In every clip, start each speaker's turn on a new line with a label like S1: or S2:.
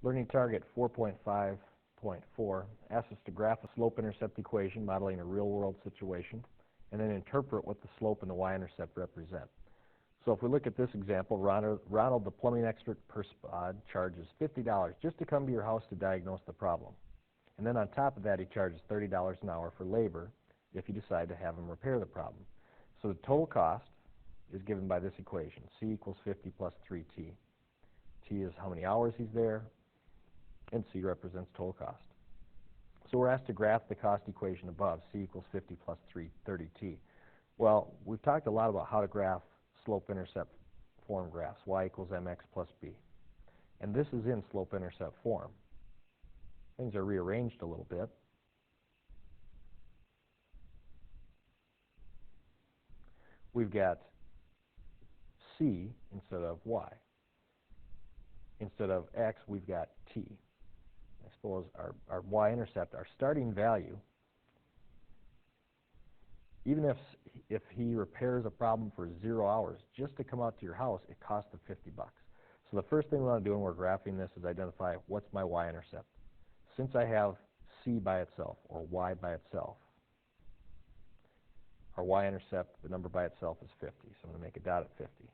S1: Learning target 4.5.4 asks us to graph a slope-intercept equation modeling a real-world situation, and then interpret what the slope and the y-intercept represent. So if we look at this example, Ronald, the plumbing expert per spot, charges $50 just to come to your house to diagnose the problem. And then on top of that, he charges $30 an hour for labor if you decide to have him repair the problem. So the total cost is given by this equation, C equals 50 plus 3T. T is how many hours he's there, and C represents total cost. So we're asked to graph the cost equation above, C equals 50 plus 30T. Well, we've talked a lot about how to graph slope-intercept form graphs, y equals mx plus b. And this is in slope-intercept form. Things are rearranged a little bit. We've got C instead of y. Instead of x, we've got t. I suppose our y-intercept, our starting value, even if he repairs a problem for 0 hours, just to come out to your house, it costs him $50. So the first thing we want to do when we're graphing this is identify what's my y-intercept. Since I have C by itself, or y by itself, our y-intercept, the number by itself, is 50. So I'm going to make a dot at 50.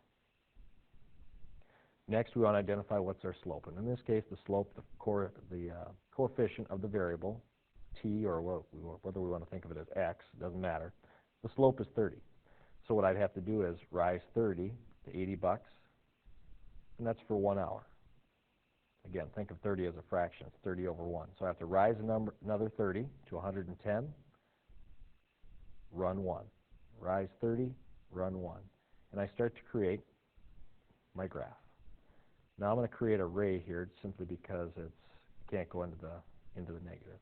S1: Next, we want to identify what's our slope. And in this case, the slope, the coefficient of the variable, t, or whether we want to think of it as x, doesn't matter. The slope is 30. So what I'd have to do is rise 30 to $80, and that's for 1 hour. Again, think of 30 as a fraction. It's 30 over 1. So I have to rise another 30 to 110, run 1. Rise 30, run 1. And I start to create my graph. Now I'm going to create a ray here simply because it can't go into the negatives.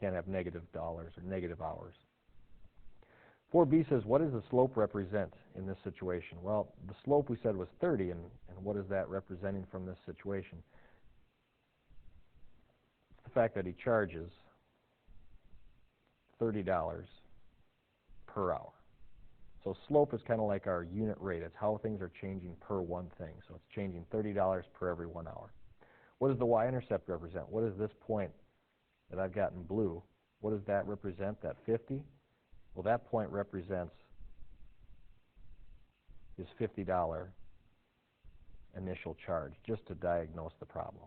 S1: Can't have negative dollars or negative hours. 4b says, what does the slope represent in this situation? Well, the slope we said was 30, and what is that representing from this situation? It's the fact that he charges $30 per hour. So slope is kind of like our unit rate. It's how things are changing per one thing. So it's changing $30 per every 1 hour. What does the y-intercept represent? What is this point that I've got in blue? What does that represent, that 50? Well, that point represents his $50 initial charge just to diagnose the problem.